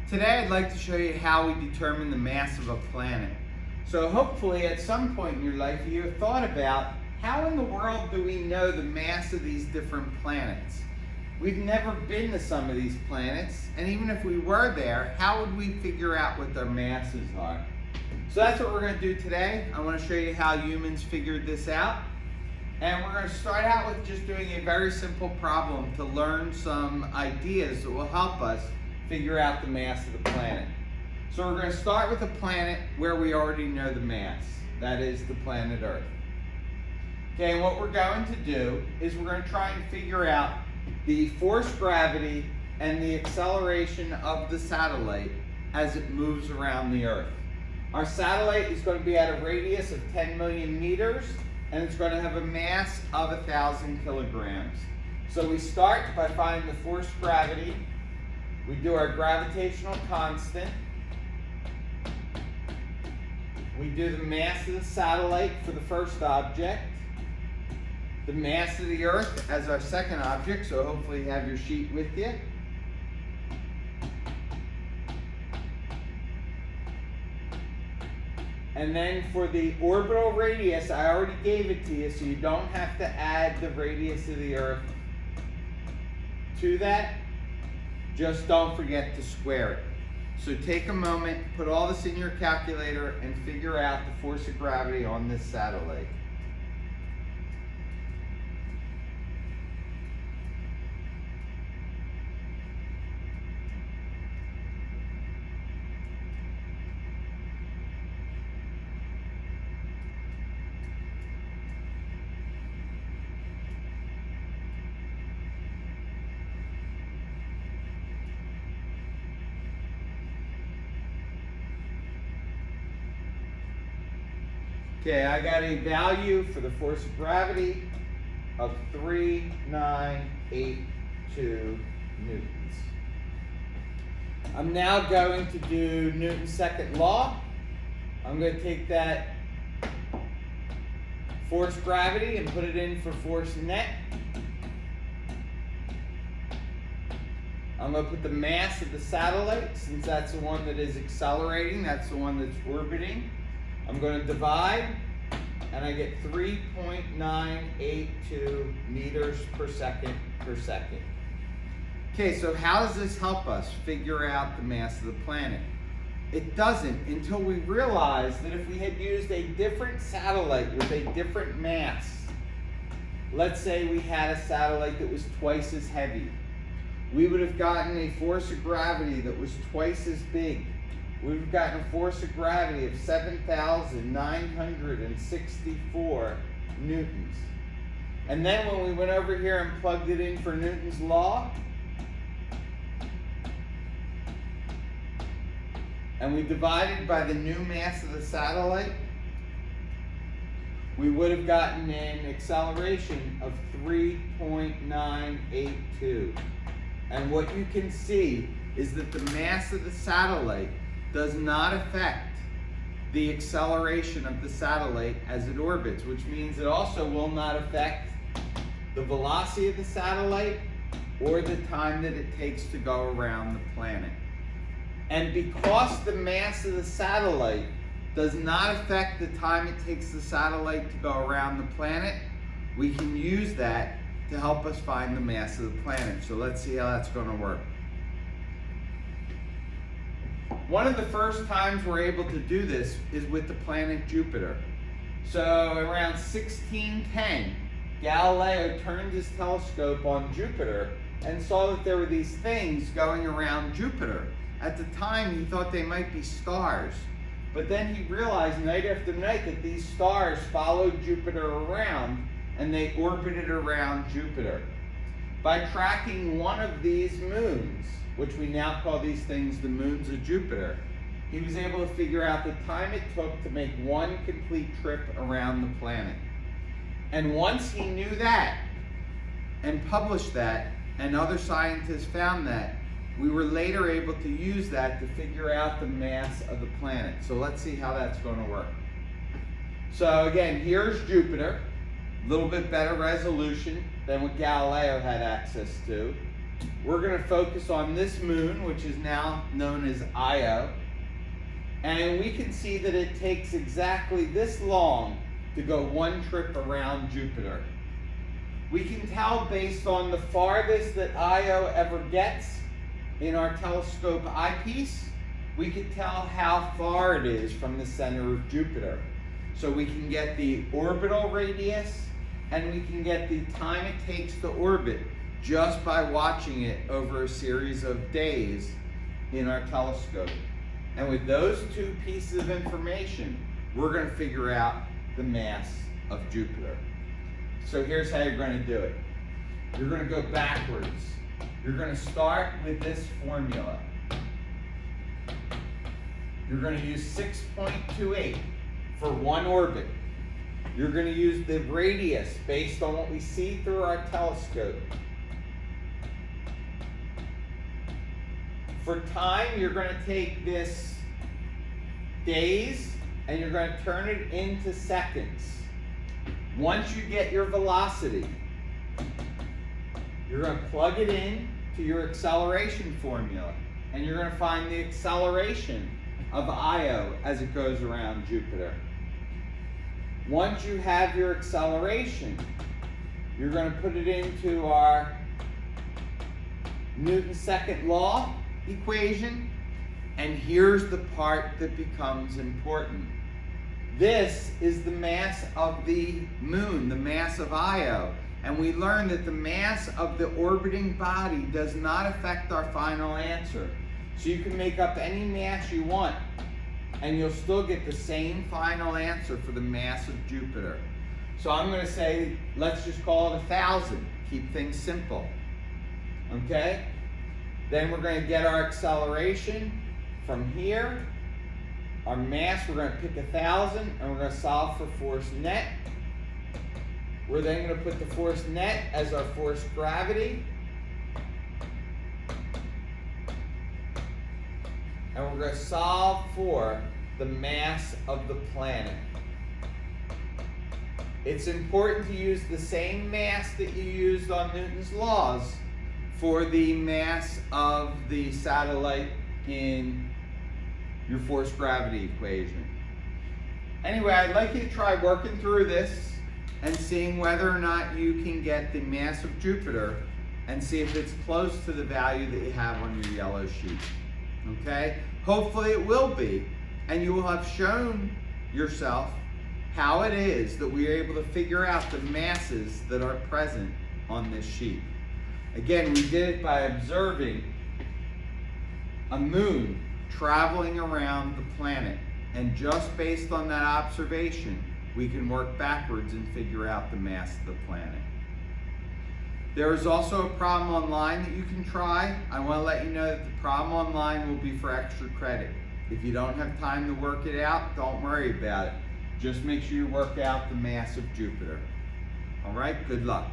Today I'd like to show you how we determine the mass of a planet. So hopefully at some point in your life you have thought about how in the world do we know the mass of these different planets? We've never been to some of these planets, and even if we were there, how would we figure out what their masses are? So that's what we're going to do today. I want to show you how humans figured this out. And we're going to start out with just doing a very simple problem to learn some ideas that will help us figure out the mass of the planet. So we're going to start with a planet where we already know the mass. That is the planet Earth. Okay, and what we're going to do is we're going to try and figure out the force gravity and the acceleration of the satellite as it moves around the Earth. Our satellite is going to be at a radius of 10 million meters, and it's going to have a mass of 1,000 kilograms. So we start by finding the force gravity. We do our gravitational constant. We do the mass of the satellite for the first object. The mass of the Earth as our second object, so hopefully you have your sheet with you. And then for the orbital radius, I already gave it to you, so you don't have to add the radius of the Earth to that. Just don't forget to square it. So take a moment, put all this in your calculator, and figure out the force of gravity on this satellite. Okay, I got a value for the force of gravity of 3,982 newtons. I'm now going to do Newton's second law. I'm going to take that force gravity and put it in for force net. I'm going to put the mass of the satellite, since that's the one that is accelerating, that's the one that's orbiting. I'm going to divide, and I get 3.982 meters per second per second. Okay, so how does this help us figure out the mass of the planet? It doesn't until we realize that if we had used a different satellite with a different mass, let's say we had a satellite that was twice as heavy, we would have gotten a force of gravity that was twice as big. We've gotten a force of gravity of 7,964 newtons. And then when we went over here and plugged it in for Newton's law, and we divided by the new mass of the satellite, we would have gotten an acceleration of 3.982. And what you can see is that the mass of the satellite does not affect the acceleration of the satellite as it orbits, which means it also will not affect the velocity of the satellite or the time that it takes to go around the planet. And because the mass of the satellite does not affect the time it takes the satellite to go around the planet, we can use that to help us find the mass of the planet. So let's see how that's going to work. One of the first times we're able to do this is with the planet Jupiter. So around 1610, Galileo turned his telescope on Jupiter and saw that there were these things going around Jupiter. At the time, he thought they might be stars. But then he realized night after night that these stars followed Jupiter around, and they orbited around Jupiter. By tracking one of these moons, which we now call these things the moons of Jupiter, he was able to figure out the time it took to make one complete trip around the planet. And once he knew that, and published that, and other scientists found that, we were later able to use that to figure out the mass of the planet. So let's see how that's going to work. So again, here's Jupiter, a little bit better resolution than what Galileo had access to. We're going to focus on this moon, which is now known as Io. And we can see that it takes exactly this long to go one trip around Jupiter. We can tell based on the farthest that Io ever gets in our telescope eyepiece, we can tell how far it is from the center of Jupiter. So we can get the orbital radius and we can get the time it takes to orbit just by watching it over a series of days in our telescope. And with those two pieces of information, we're going to figure out the mass of Jupiter. So here's how you're going to do it. You're going to go backwards. You're going to start with this formula. You're going to use 6.28 for one orbit. You're going to use the radius based on what we see through our telescope. For time, you're going to take this days and you're going to turn it into seconds. Once you get your velocity, you're going to plug it in to your acceleration formula and you're going to find the acceleration of Io as it goes around Jupiter. Once you have your acceleration, you're going to put it into our Newton's second law equation, and here's the part that becomes important. This is the mass of the moon, the mass of Io, and we learned that the mass of the orbiting body does not affect our final answer. So you can make up any mass you want, and you'll still get the same final answer for the mass of Jupiter. So I'm going to say, let's just call it 1,000. Keep things simple. Okay? Then we're going to get our acceleration from here. Our mass, we're going to pick 1,000, and we're going to solve for force net. We're then going to put the force net as our force gravity. And we're going to solve for the mass of the planet. It's important to use the same mass that you used on Newton's laws for the mass of the satellite in your force gravity equation. Anyway, I'd like you to try working through this and seeing whether or not you can get the mass of Jupiter and see if it's close to the value that you have on your yellow sheet. Okay? Hopefully it will be, and you will have shown yourself how it is that we are able to figure out the masses that are present on this sheet. Again, we did it by observing a moon traveling around the planet, and just based on that observation, we can work backwards and figure out the mass of the planet. There is also a problem online that you can try. I want to let you know that the problem online will be for extra credit. If you don't have time to work it out, don't worry about it. Just make sure you work out the mass of Jupiter. All right, good luck.